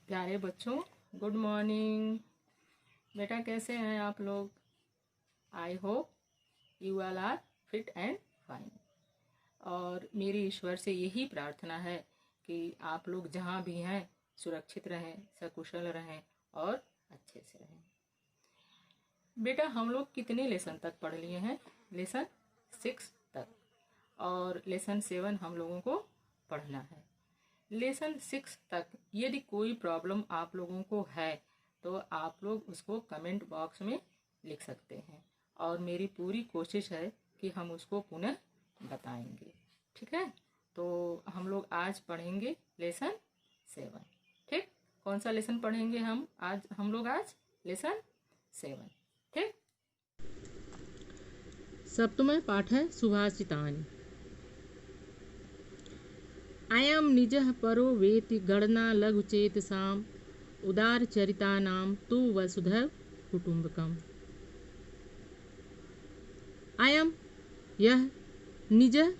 प्यारे बच्चों, good morning. बेटा कैसे हैं आप लोग? I hope you all are fit and fine. और मेरी ईश्वर से यही प्रार्थना है कि आप लोग जहाँ भी हैं सुरक्षित रहें, सकुशल रहें और अच्छे से रहें। बेटा हम लोग कितने लेसन तक पढ़ लिए हैं? लेसन 6 तक, और लेसन 7 हम लोगों को पढ़ना है। लेसन 6 तक यदि कोई प्रॉब्लम आप लोगों को है तो आप लोग उसको कमेंट बॉक्स में लिख सकते हैं, और मेरी पूरी कोशिश है कि हम उसको पुनः बताएंगे। ठीक है, तो हम लोग आज पढ़ेंगे लेसन 7। ठीक, कौन सा लेसन पढ़ेंगे हम लोग आज लेसन 7। ठीक, सप्तमः पाठ है सुभाषितानि। अयं निजः परो वेति गणना लघुचेतसाम् उदारचरितानां तु वसुधैव कुटुम्बकम्। अयं यह निजः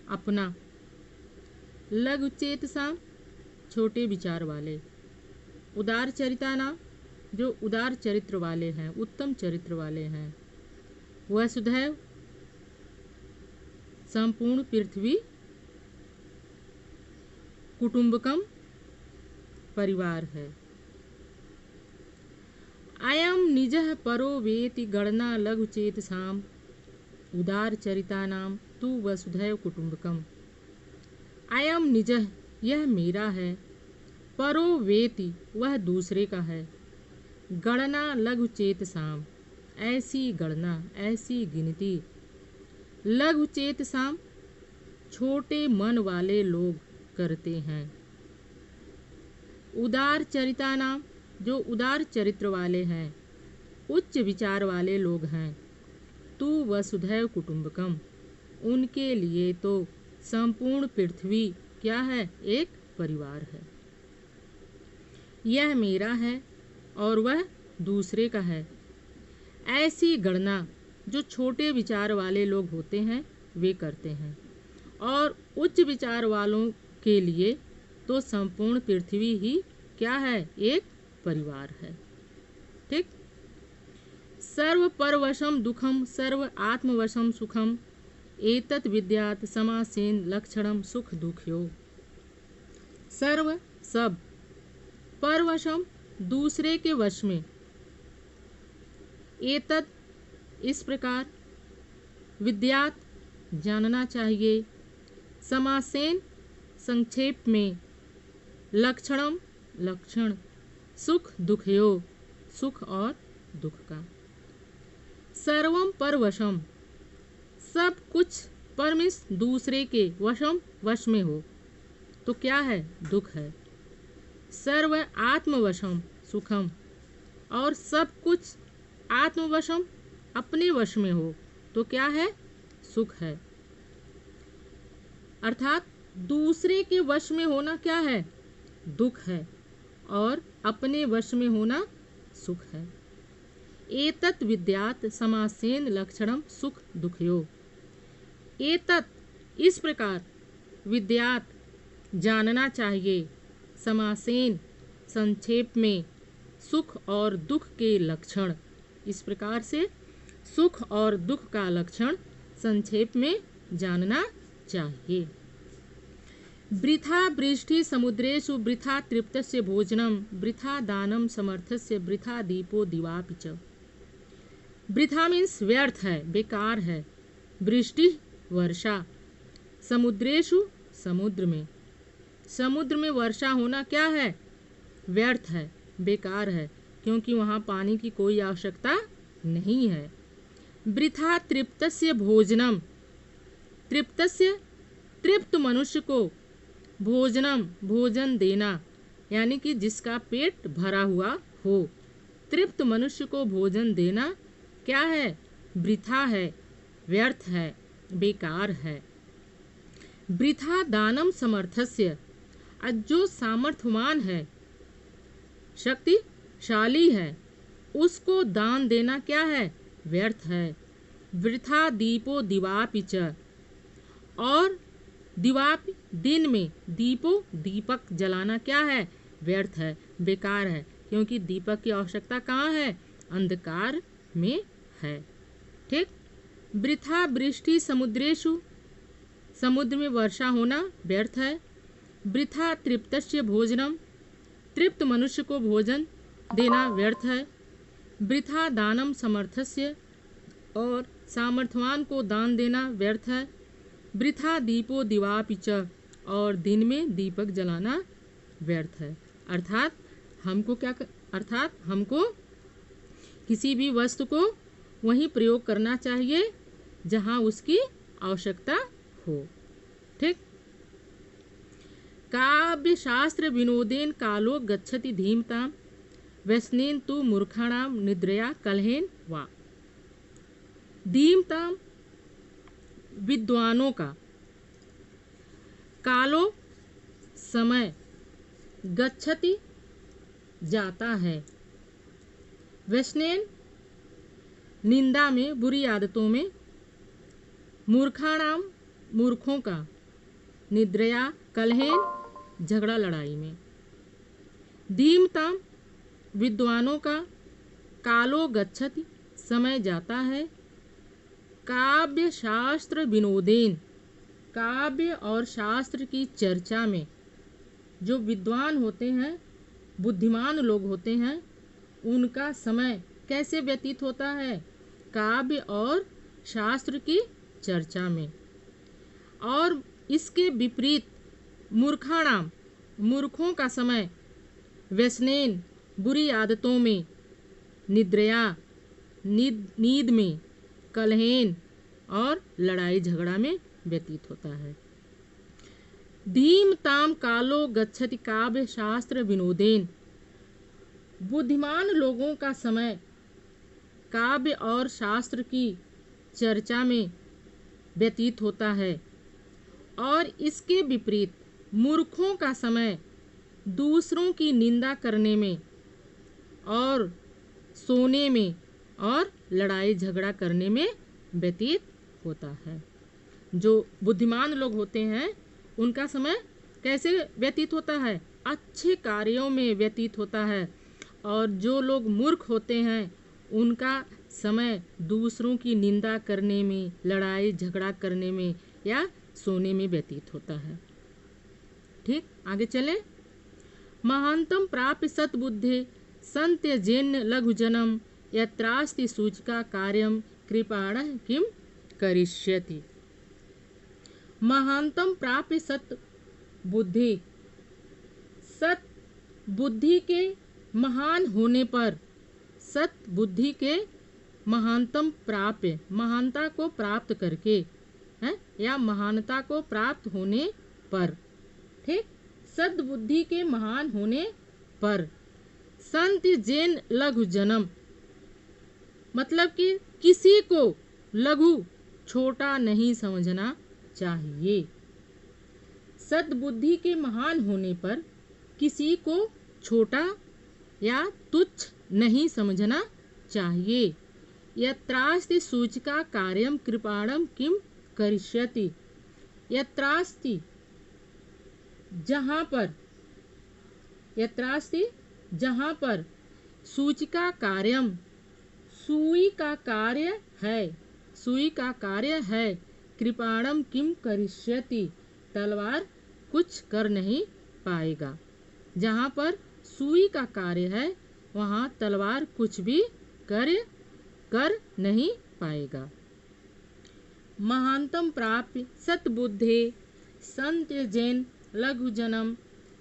अपना, लघुचेतसाम् छोटे विचार वाले, उदारचरितानां जो उदार चरित्र वाले हैं, उत्तम चरित्र वाले हैं, वसुधैव संपूर्ण पृथ्वी, कुटुम्बकम परिवार है। अयम निजः परो वेति गणना लघुचेतसाम् उदारचरितानां तु वसुधैव कुटुम्बकम्। अयम निजः यह मेरा है, परो वेति वह दूसरे का है, गणना लघुचेतसाम् ऐसी गणना, ऐसी गिनती, लघुचेतसाम् छोटे मन वाले लोग करते हैं। उदार चरिता नाम जो उदार चरित्र वाले हैं, उच्च विचार वाले लोग हैं। तु वसुधैव कुटुम्बकम उनके लिए तो संपूर्ण पृथ्वी क्या है? एक परिवार है। यह मेरा है और वह दूसरे का है। ऐसी गणना जो छोटे विचार वाले लोग होते हैं वे करते हैं, और उच्च विचार वालों के लिए तो संपूर्ण पृथ्वी ही क्या है? एक परिवार है। ठीक, सर्व परवशम दुखम सर्व आत्मवशम सुखम एतत् विद्यात् समासेन लक्षणम सुख दुख्यो। सर्व सब, परवशम दूसरे के वश में, एतत् इस प्रकार, विद्यात जानना चाहिए, समासेन संक्षेप में, लक्षणम लक्षण, सुख दुखयो सुख और दुख का। सर्वम परवशम सब कुछ परमिस दूसरे के वशम वश में हो तो क्या है? दुख है। सर्व आत्मवशम सुखम और सब कुछ आत्मवशम अपने वश में हो तो क्या है? सुख है। अर्थात दूसरे के वश में होना क्या है? दुख है, और अपने वश में होना सुख है। एतत् विद्यात् समासेन लक्षणम सुख दुखयो। एतत् इस प्रकार, विद्यात जानना चाहिए, समासेन संक्षेप में, सुख और दुख के लक्षण, इस प्रकार से सुख और दुख का लक्षण संक्षेप में जानना चाहिए। वृथा वृष्टि समुद्रेषु वृथा तृप्तस्य भोजनम वृथा दानम समर्थस्य वृथा दीपो दिवापि च। वृथा मीन्स व्यर्थ है, बेकार है। वृष्टि वर्षा, समुद्रेषु समुद्र में, समुद्र में वर्षा होना क्या है? व्यर्थ है, बेकार है, क्योंकि वहाँ पानी की कोई आवश्यकता नहीं है। वृथा तृप्तस्य भोजनम, तृप्तस्य तृप्त मनुष्य को, भोजनम भोजन देना, यानी कि जिसका पेट भरा हुआ हो, तृप्त मनुष्य को भोजन देना क्या है? वृथा है, व्यर्थ है, बेकार है। वृथा दानम समर्थस्य जो सामर्थ्यवान है, शक्तिशाली है, उसको दान देना क्या है? व्यर्थ है। वृथा दीपो दिवापि च और दिवापि दिन में, दीपो दीपक जलाना क्या है? व्यर्थ है, बेकार है, क्योंकि दीपक की आवश्यकता कहाँ है? अंधकार में है। ठीक। वृथा वृष्टि समुद्रेषु, समुद्र में वर्षा होना व्यर्थ है। वृथा तृप्तस्य भोजनम, तृप्त मनुष्य को भोजन देना व्यर्थ है। वृथा दानम समर्थस्य, और सामर्थ्यवान को दान देना व्यर्थ है। वृथा दीपो दिवापि च, और दिन में दीपक जलाना व्यर्थ है। अर्थात हमको किसी भी वस्तु को वहीं प्रयोग करना चाहिए जहाँ उसकी आवश्यकता हो। ठीक। काव्य शास्त्र विनोदेन कालो गच्छति धीमताम, व्यसनेन तु मूर्खाणाम निद्रया कलहेन वा। धीमताम विद्वानों का, कालो समय, गच्छति जाता है, व्यसनेन निंदा में, बुरी आदतों में, मूर्खाणाम मूर्खों का, निद्रया कलहेन झगड़ा लड़ाई में। धीमताम विद्वानों का, कालो गच्छति समय जाता है, काव्य शास्त्र विनोदेन, काव्य और शास्त्र की चर्चा में। जो विद्वान होते हैं, बुद्धिमान लोग होते हैं, उनका समय कैसे व्यतीत होता है? काव्य और शास्त्र की चर्चा में। और इसके विपरीत मूर्खाणाम मूर्खों का समय व्यसनेन बुरी आदतों में, निद्रया नींद में, कलहेन और लड़ाई झगड़ा में व्यतीत होता है। धीमताम कालो गच्छति काव्य शास्त्र विनोदेन, बुद्धिमान लोगों का समय काव्य और शास्त्र की चर्चा में व्यतीत होता है। और इसके विपरीत मूर्खों का समय दूसरों की निंदा करने में और सोने में और लड़ाई झगड़ा करने में व्यतीत होता है। जो बुद्धिमान लोग होते हैं उनका समय कैसे व्यतीत होता है? अच्छे कार्यों में व्यतीत होता है। और जो लोग मूर्ख होते हैं उनका समय दूसरों की निंदा करने में, लड़ाई झगड़ा करने में या सोने में व्यतीत होता है। ठीक, आगे चलें। महांतम प्राप्य सत्बुद्धे संत्यजेन्न लघुजनम, यत्रास्ति सूचिका कार्यम कृपाणः किम करिष्यति। महांतम प्राप्य सत बुद्धि, सत बुद्धि के महान होने पर, सत बुद्धि के महानतम प्राप्य, महानता को प्राप्त करके है, या महानता को प्राप्त होने पर। ठीक, सद्बुद्धि के महान होने पर। संत जैन लघु जन्म, मतलब कि किसी को लघु छोटा नहीं समझना चाहिए। सद्बुद्धि के महान होने पर किसी को छोटा या तुच्छ नहीं समझना चाहिए। यत्रास्ति सूचिका कार्यम कृपाणम किम करिष्यति। यत्रास्ति जहाँ पर, यत्रास्ति जहाँ पर, सूचिका कार्यम सुई का कार्य है, सुई का कार्य है, कृपाणम किम करिष्यति तलवार कुछ कर नहीं पाएगा। जहाँ पर सुई का कार्य है वहाँ तलवार कुछ भी कार्य कर नहीं पाएगा। महानतम प्राप्य सत्बुद्धे संत्यजेन लघु जन्म,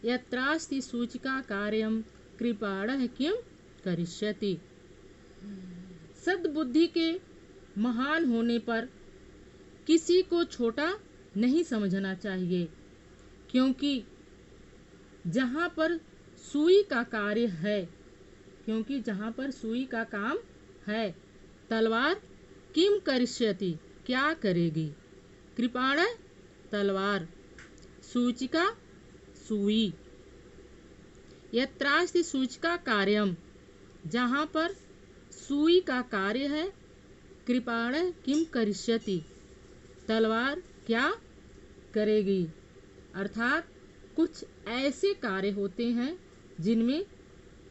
यत्रास्ति सूचिका कार्यम कृपाणः किम करिष्यति। सद्बुद्धि के महान होने पर किसी को छोटा नहीं समझना चाहिए, क्योंकि जहाँ पर सुई का कार्य है, क्योंकि जहाँ पर सुई का काम है, तलवार किम करिष्यति क्या करेगी। कृपाण तलवार, सूचिका सुई। यत्रास्ति सूचिका कार्यम जहाँ पर सुई का कार्य है, कृपाण किम करिष्यति तलवार क्या करेगी। अर्थात कुछ ऐसे कार्य होते हैं जिनमें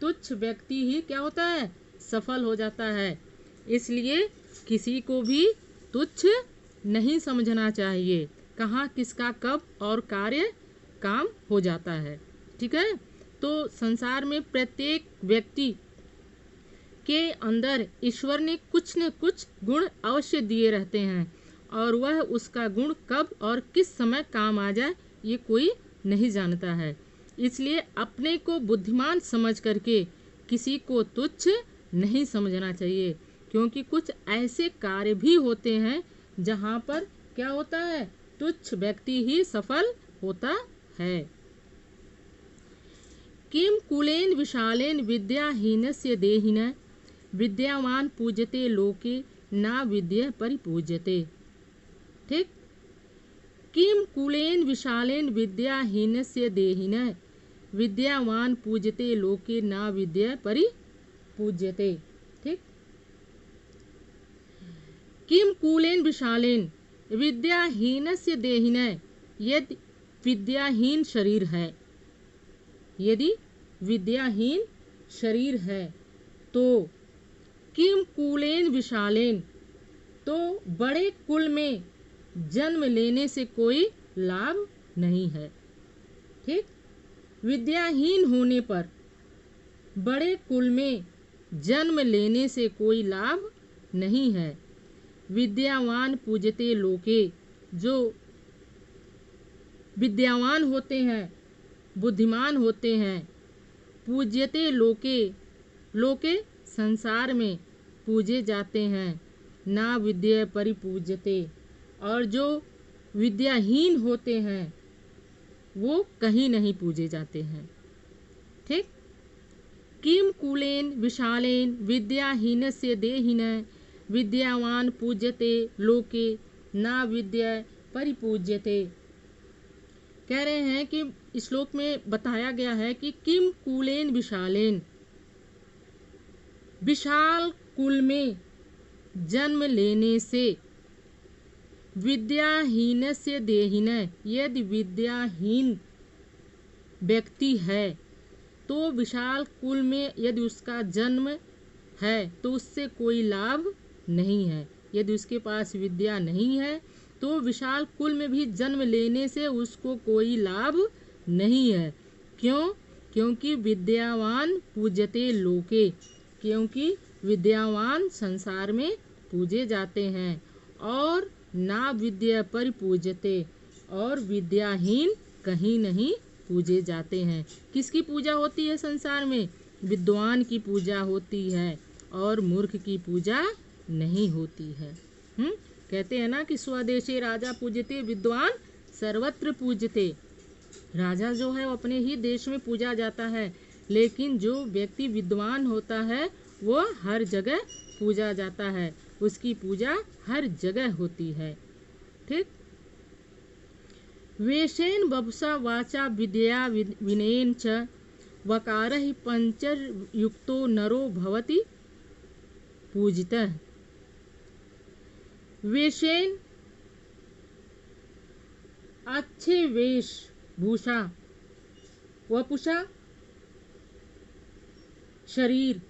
तुच्छ व्यक्ति ही क्या होता है, सफल हो जाता है। इसलिए किसी को भी तुच्छ नहीं समझना चाहिए। कहाँ किसका कब और कार्य काम हो जाता है। ठीक है। तो संसार में प्रत्येक व्यक्ति के अंदर ईश्वर ने कुछ न कुछ गुण अवश्य दिए रहते हैं, और वह उसका गुण कब और किस समय काम आ जाए ये कोई नहीं जानता है। इसलिए अपने को बुद्धिमान समझ करके किसी को तुच्छ नहीं समझना चाहिए, क्योंकि कुछ ऐसे कार्य भी होते हैं जहाँ पर क्या होता है, तुच्छ व्यक्ति ही सफल होता है। किम कुलेन विशालेन विद्याहीनस्य देहिनः विद्यावान पूज्यते लोके ना विद्या परिपूज्यते। ठीक। किम कुलेन विशालेन विद्याहीनस्य देहिनः विद्यावान पूज्यते लोके ना विद्या परिपूज्यते। ठीक। किम कुलेन विशालेन विद्याहीनस्य देहिनः, यदि विद्याहीन शरीर है, यदि विद्याहीन शरीर है तो किम कुलेन विशालेन, तो बड़े कुल में जन्म लेने से कोई लाभ नहीं है। ठीक। विद्याहीन होने पर बड़े कुल में जन्म लेने से कोई लाभ नहीं है। विद्यावान पूज्यते लोके, जो विद्यावान होते हैं, बुद्धिमान होते हैं, पूज्यते लोके, लोके संसार में पूजे जाते हैं, ना विद्या परिपूज्यते, और जो विद्याहीन होते हैं वो कहीं नहीं पूजे जाते हैं। ठीक। किम कुलेन विशालेन विद्याहीनस्य देहिनः विद्यावान पूज्यते लोके ना विद्या परिपूज्यते। कह रहे हैं कि श्लोक में बताया गया है कि किम कुलेन विशालेन, विशाल कुल में जन्म लेने से, विद्याहीनस्य देहिनः, यदि विद्याहीन व्यक्ति है तो विशाल कुल में यदि उसका जन्म है तो उससे कोई लाभ नहीं है। यदि उसके पास विद्या नहीं है तो विशाल कुल में भी जन्म लेने से उसको कोई लाभ नहीं है। क्यों? क्योंकि विद्यावान पूज्यते लोके, क्योंकि विद्यावान संसार में पूजे जाते हैं, और ना विद्या परिपूज्यते, और विद्याहीन कहीं नहीं पूजे जाते हैं। किसकी पूजा होती है संसार में? विद्वान की पूजा होती है, और मूर्ख की पूजा नहीं होती है। कहते हैं ना कि स्वदेशे राजा पूज्यते विद्वान सर्वत्र पूज्यते। राजा जो है वो अपने ही देश में पूजा जाता है, लेकिन जो व्यक्ति विद्वान होता है वो हर जगह पूजा जाता है, उसकी पूजा हर जगह होती है। ठीक। वेशेन वपुषा वाचा विद्या विनयेन च वकारः पंचर्युक्तो नरो भवति पूजितः। वेशेन, अच्छे वेश भूषा, वपुषा शरीर,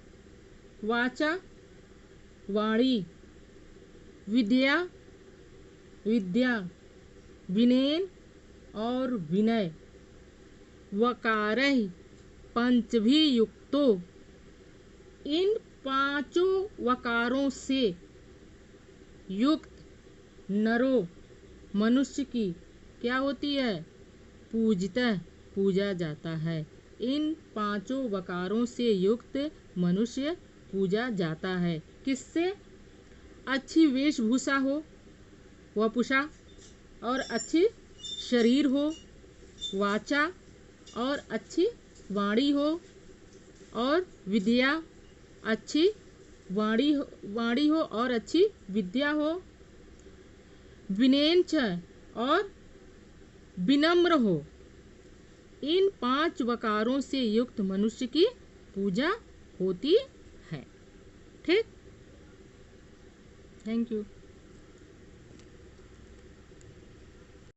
वाचा वाणी, विद्या विद्या, विनयन और विनय, वकारः पंचभी युक्तो, इन पांचों वकारों से युक्त नरो मनुष्य की क्या होती है? पूजितः, पूजा जाता है। इन पांचों वकारों से युक्त मनुष्य पूजा जाता है। किससे? अच्छी वेशभूषा हो, वपुषा, और अच्छी शरीर हो, वाचा, और अच्छी वाणी हो, और विद्या, अच्छी वाणी हो और अच्छी विद्या हो, विनयन च, और विनम्र हो। इन पांच वकारों से युक्त मनुष्य की पूजा होती है। ठीक। Thank you.